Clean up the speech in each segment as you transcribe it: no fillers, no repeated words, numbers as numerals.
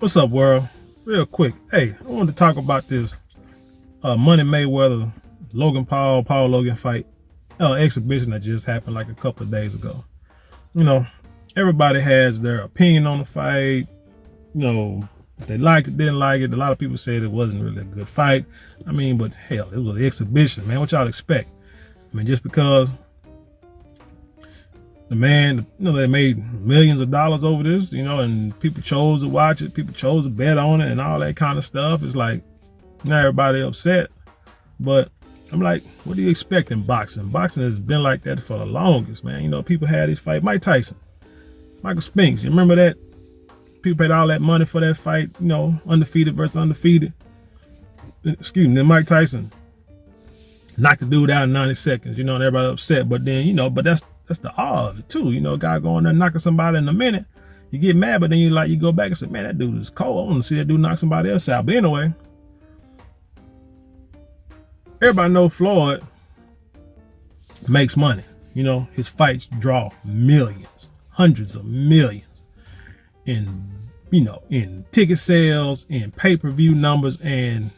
What's up, world? Real quick. Hey, I wanted to talk about this Money Mayweather, Logan Paul, Logan fight exhibition that just happened like a couple of days ago. You know, everybody has their opinion on the fight. You know, if they liked it, didn't like it. A lot of people said it wasn't really a good fight. I mean, but hell, it was an exhibition, man. What y'all expect? I mean, just because the man, they made millions of dollars over this, and people chose to watch it, people chose to bet on it and all that kind of stuff. It's like, not everybody upset, but I'm like, what do you expect in boxing? Boxing has been like that for the longest, man. People had this fight. Mike Tyson, Michael Spinks, you remember that? People paid all that money for that fight, undefeated versus undefeated. Excuse me, then Mike Tyson knocked the dude out in 90 seconds, and everybody upset. But then, but that's the awe of it too. A guy going there knocking somebody in a minute, you get mad, but then you go back and say, man, that dude is cold. I want to see that dude knock somebody else out. But anyway, everybody know Floyd makes money. His fights draw millions, hundreds of millions in ticket sales, in pay-per-view numbers, and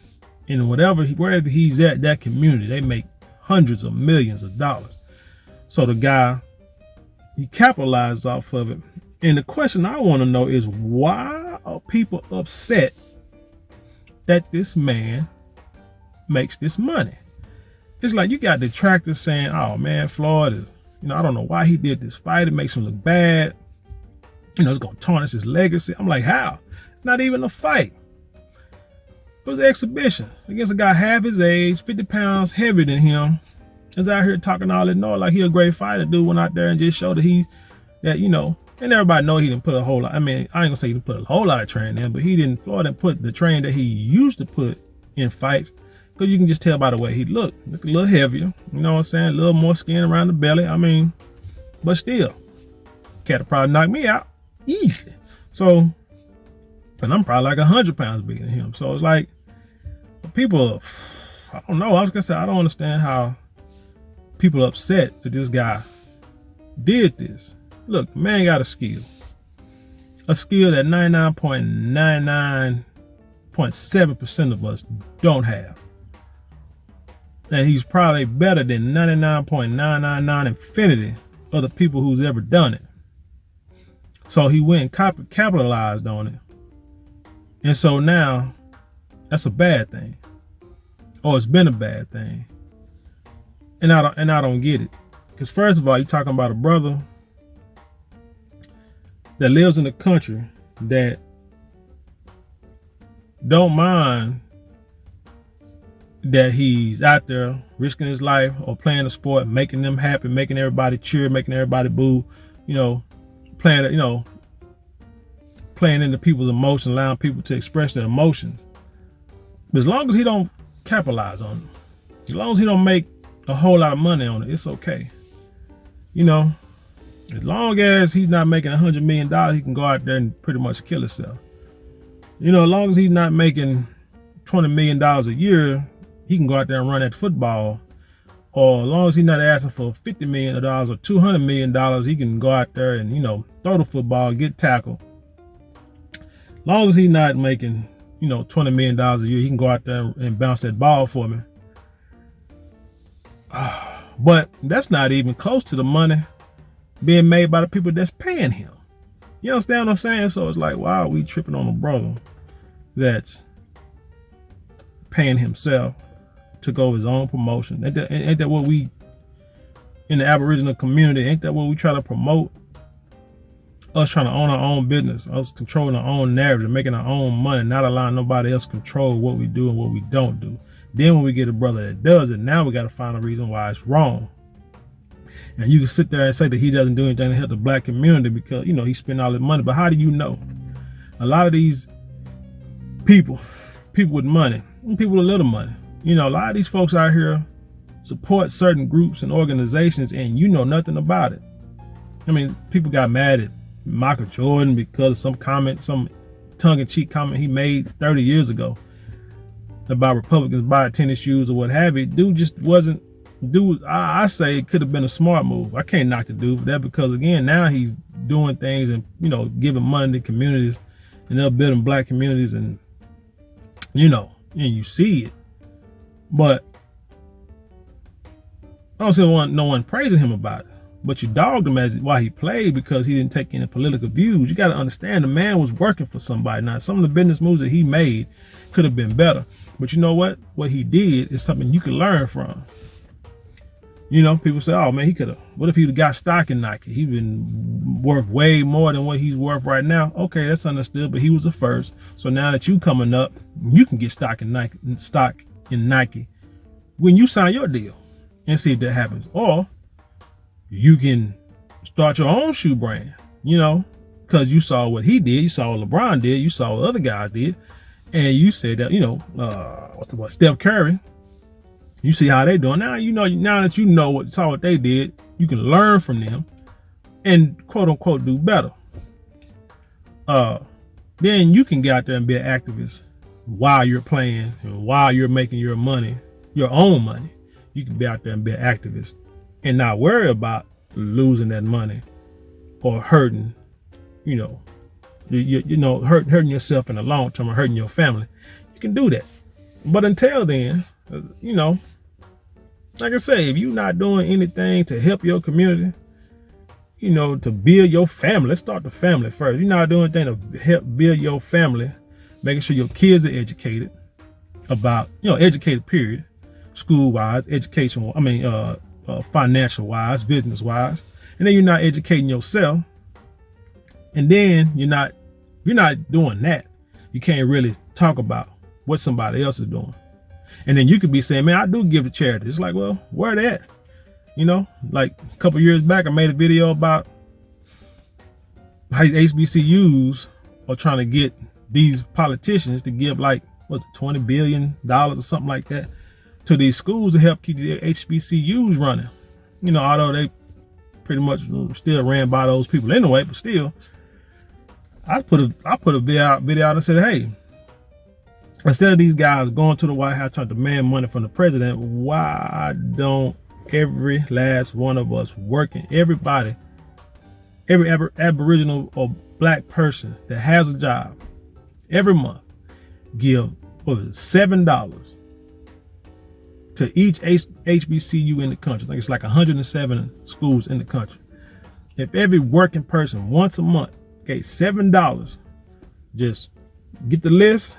in wherever he's at, that community, they make hundreds of millions of dollars. So the guy, he capitalized off of it. And the question I want to know is, why are people upset that this man makes this money? It's like you got detractors saying, oh man, Floyd is, I don't know why he did this fight. It makes him look bad. It's going to tarnish his legacy. I'm like, how? It's not even a fight. It was an exhibition against a guy half his age, 50 pounds heavier than him. Is out here talking all that noise like he a great fighter. Dude went out there and just showed that and everybody know he didn't put a whole lot. I mean, I ain't gonna say he didn't put a whole lot of training in, but Floyd didn't put the training that he used to put in fights, because you can just tell by the way he looked a little heavier, you know what I'm saying? A little more skin around the belly. I mean, but still, cat would probably knock me out easy. So, and I'm probably like 100 pounds bigger than him. So it's like, people, I don't know. I was gonna say, I don't understand how people upset that this guy did this. Look, man got a skill that 99.99.7% of us don't have. And he's probably better than 99.999 infinity of the people who's ever done it. So he went and capitalized on it. And so now that's a bad thing. Or it's been a bad thing. And I don't get it. Because first of all, you're talking about a brother that lives in the country that don't mind that he's out there risking his life or playing a sport, making them happy, making everybody cheer, making everybody boo, playing into people's emotions, allowing people to express their emotions. But as long as he don't capitalize on them, as long as he don't make a whole lot of money on it, it's okay. As long as he's not making $100 million, he can go out there and pretty much kill himself. As long as he's not making $20 million a year, he can go out there and run that football. Or as long as he's not asking for $50 million or $200 million, he can go out there and, throw the football, get tackled. As long as he's not making, $20 million a year, he can go out there and bounce that ball for me. But that's not even close to the money being made by the people that's paying him. You understand what I'm saying? So it's like, why are we tripping on a brother that's paying himself to go his own promotion? Ain't that what we, in the Aboriginal community, ain't that what we try to promote? Us trying to own our own business, us controlling our own narrative, making our own money, not allowing nobody else to control what we do and what we don't do. Then when we get a brother that does it, now we got to find a reason why it's wrong. And you can sit there and say that he doesn't do anything to help the black community because, he spent all his money. But how do you know? A lot of these people with money, people with little money, a lot of these folks out here support certain groups and organizations and you know nothing about it. I mean, people got mad at Michael Jordan because of some tongue-in-cheek comment he made 30 years ago about Republicans buying tennis shoes or what have you. Dude just wasn't. I say it could have been a smart move. I can't knock the dude for that because again, now he's doing things and giving money to communities and they're building black communities, and and you see it. But I don't say no one praising him about it, but you dogged him as why he played because he didn't take any political views. You got to understand the man was working for somebody. Now, some of the business moves that he made could have been better, but you know what? What he did is something you can learn from. People say, oh man, what if he'd have got stock in Nike? He'd been worth way more than what he's worth right now. Okay, that's understood, but he was the first. So now that you coming up, you can get stock in Nike when you sign your deal and see if that happens. Or you can start your own shoe brand, because you saw what he did, you saw what LeBron did, you saw what other guys did, and you said that, Steph Curry, you see how they doing. Now now that you saw what they did, you can learn from them and quote unquote do better. Then you can get out there and be an activist while you're playing and while you're making your money, your own money. You can be out there and be an activist and not worry about losing that money or hurting, hurting yourself in the long term or hurting your family. You can do that. But until then, like I say, if you're not doing anything to help your community, to build your family, let's start the family first. You're not doing anything to help build your family, making sure your kids are educated about, educated period, school-wise, financial-wise, business-wise, and then you're not educating yourself, and then you're not doing that. You can't really talk about what somebody else is doing. And then you could be saying, man, I do give to charity. It's like, well, where they at? Like a couple years back, I made a video about how these HBCUs are trying to get these politicians to give $20 billion or something like that to these schools to help keep the HBCUs running. Although they pretty much still ran by those people anyway, but still, I put a video out and said, hey, instead of these guys going to the White House trying to demand money from the president, why don't every last one of us working, every Aboriginal or black person that has a job every month give $7 to each HBCU in the country? I think it's like 107 schools in the country. If every working person once a month gave $7, just get the list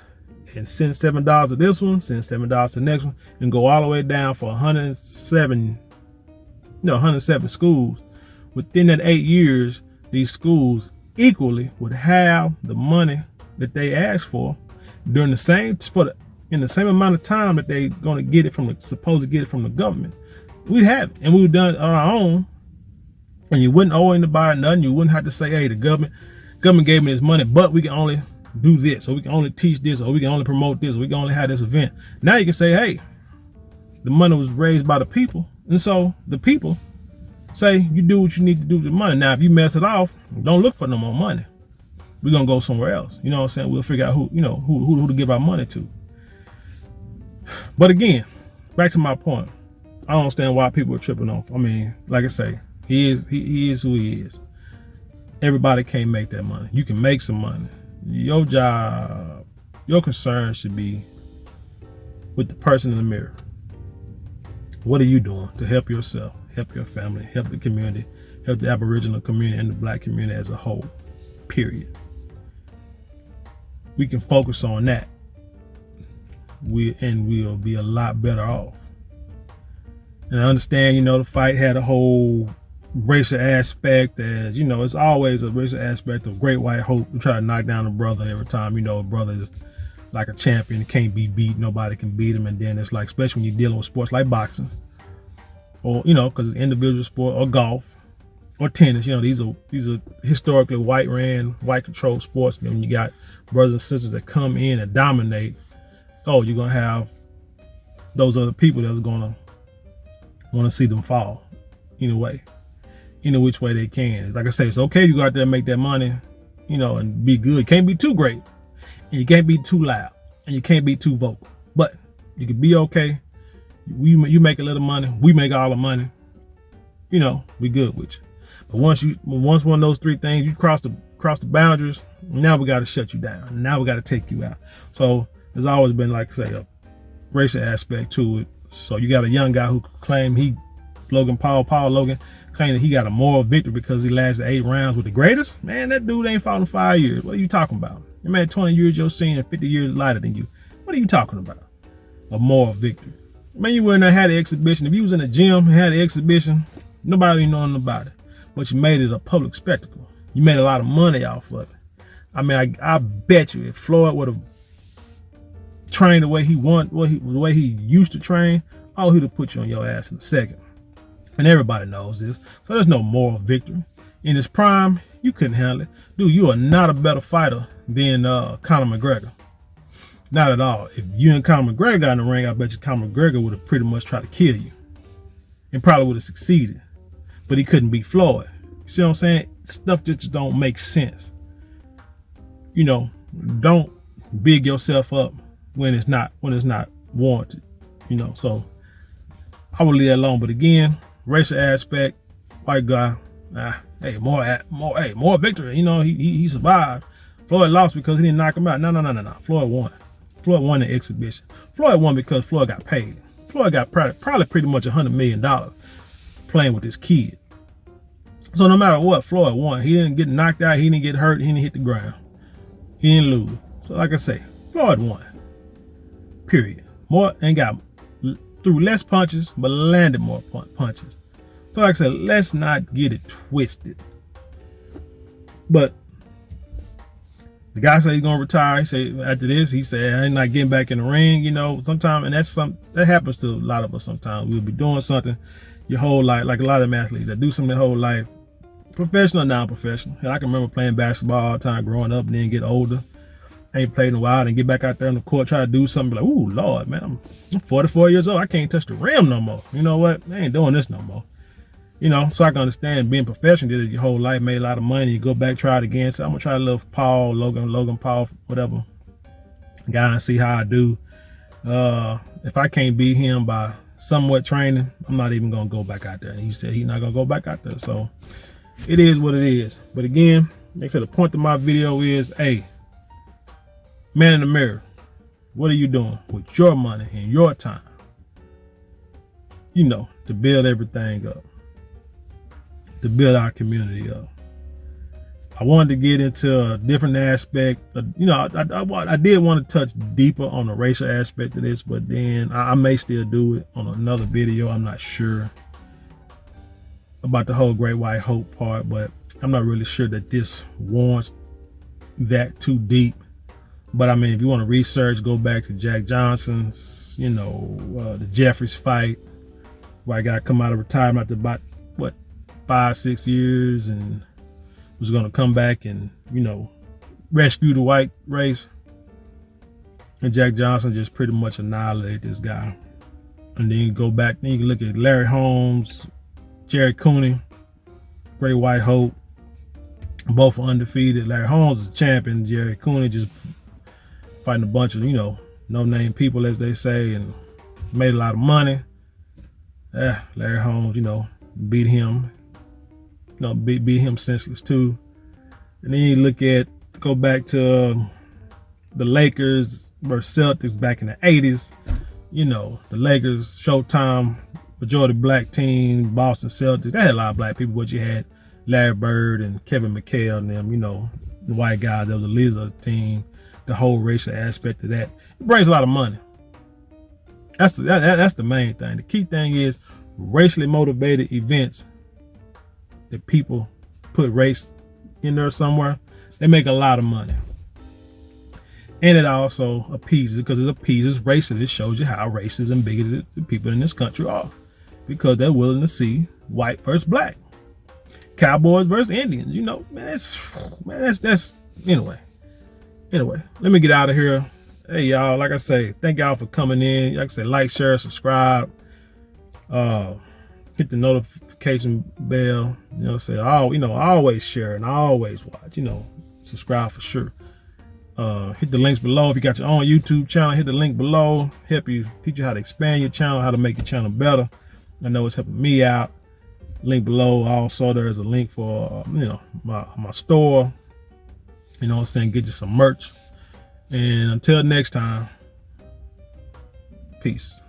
and send $7 to this one, send $7 to the next one, and go all the way down for 107 schools. Within that 8 years, these schools equally would have the money that they asked for during the same amount of time that they're going to get it supposed to get it from the government. We'd have it, and we've done it on our own, and you wouldn't owe anybody nothing. You wouldn't have to say, hey, the government gave me this money, but we can only do this, or we can only teach this, or we can only promote this, or we can only have this event. Now you can say, hey, the money was raised by the people, and so the people say you do what you need to do with the money. Now, if you mess it off, don't look for no more money. We're gonna go somewhere else. You know what I'm saying? We'll figure out who to give our money to. But again, back to my point, I don't understand why people are tripping off. I mean, like I say, he is who he is. Everybody can't make that money. You can make some money. Your job, your concern should be with the person in the mirror. What are you doing to help yourself, help your family, help the community, help the Aboriginal community and the black community as a whole, period. We can focus on that. We'll be a lot better off. And I understand, the fight had a whole racial aspect, as it's always a racial aspect of great white hope. We try to knock down a brother every time. A brother is like a champion, can't be beat, nobody can beat him. And then it's like, especially when you're dealing with sports like boxing, or because it's individual sport, or golf, or tennis. These are historically white controlled sports. And when you got brothers and sisters that come in and dominate, you're gonna have those other people that's gonna want to see them fall which way they can. Like I say, it's okay to go out there and make that money, and be good. You can't be too great, and you can't be too loud, and you can't be too vocal. But you can be okay. You make a little money, we make all the money. We good with you. But once one of those three things, you cross cross the boundaries, now we got to shut you down. Now we got to take you out. So there's always been, like I say, a racial aspect to it. So you got a young guy who claimed Logan Paul claimed that he got a moral victory because he lasted 8 rounds with the greatest. Man, that dude ain't fought in 5 years. What are you talking about? That man 20 years your senior, 50 years lighter than you. What are you talking about? A moral victory. Man, you wouldn't have had an exhibition. If you was in a gym and had an exhibition, nobody would know nothing about it. But you made it a public spectacle. You made a lot of money off of it. I mean, I bet you if Floyd would have trained the way he the way he used to train, oh, he'd have put you on your ass in a second. And everybody knows this. So there's no moral victory. In his prime, you couldn't handle it. Dude, you are not a better fighter than Conor McGregor. Not at all. If you and Conor McGregor got in the ring, I bet you Conor McGregor would have pretty much tried to kill you. And probably would have succeeded. But he couldn't beat Floyd. You see what I'm saying? Stuff just don't make sense. You know, don't big yourself up when it's not warranted. You know, so I will leave that alone. But again, racial aspect, white guy, hey, more victory. You know, he survived. Floyd lost because he didn't knock him out. No. Floyd won. Floyd won the exhibition. Floyd won because Floyd got paid. Floyd got probably pretty much $100 million playing with this kid. So no matter what, Floyd won. He didn't get knocked out. He didn't get hurt. He didn't hit the ground. He didn't lose. So like I say, Floyd won. Period. Threw less punches, but landed more punches. So like I said, let's not get it twisted. But the guy said he's gonna retire. He said after this, he said I'm not getting back in the ring. You know, sometimes, and that happens to a lot of us. Sometimes we'll be doing something your whole life, like a lot of athletes that do something their whole life, professional or non-professional. Hell, I can remember playing basketball all the time growing up, and then get older. I ain't played in a while, and get back out there on the court, try to do something like, ooh, Lord, man, I'm 44 years old. I can't touch the rim no more. You know what? I ain't doing this no more. You know, so I can understand being professional, did it your whole life, made a lot of money, you go back, try it again. So I'm gonna try to love Logan Paul, whatever guy, and see how I do. If I can't beat him by somewhat training, I'm not even gonna go back out there. And he said he's not gonna go back out there. So it is what it is. But again, like I said, the point of my video is, hey, man in the mirror, what are you doing with your money and your time? You know, to build everything up, to build our community up. I wanted to get into a different aspect. You know, I did want to touch deeper on the racial aspect of this, but then I may still do it on another video. I'm not sure about the whole Great White Hope part, but I'm not really sure that this warrants that too deep. But I mean, if you want to research, go back to Jack Johnson's, you know, the Jeffries fight, where I got to come out of retirement after about, 5-6 years, and was going to come back and, you know, rescue the white race. And Jack Johnson just pretty much annihilated this guy. And then you go back, then you can look at Larry Holmes, Jerry Cooney, Great White Hope. Both are undefeated. Larry Holmes is champion. Jerry Cooney just fighting a bunch of, you know, no-name people, as they say, and made a lot of money. Larry Holmes, you know, beat him. You know, beat him senseless too. And then you go back to the Lakers versus Celtics back in the 80s. You know, the Lakers, Showtime, majority black team, Boston Celtics. They had a lot of black people, but you had Larry Bird and Kevin McHale and them, you know, the white guys that was the leader of the team, the whole racial aspect of that. It brings a lot of money. That's the main thing. The key thing is racially motivated events that people put race in there somewhere. They make a lot of money. And it also appeases, because it appeases racism. It shows you how racist and bigoted the people in this country are, because they're willing to see white versus black, cowboys versus Indians. You know, man, that's anyway. Anyway, let me get out of here. Hey, y'all, like I say, thank y'all for coming in. Like I say, like, share, subscribe, hit the notification bell. You know, say, always share and always watch. You know, subscribe for sure. Hit the links below. If you got your own YouTube channel, hit the link below. Help you, teach you how to expand your channel, how to make your channel better. I know it's helping me out. Link below. Also, there's a link for my store. You know what I'm saying? Get you some merch. And until next time, peace.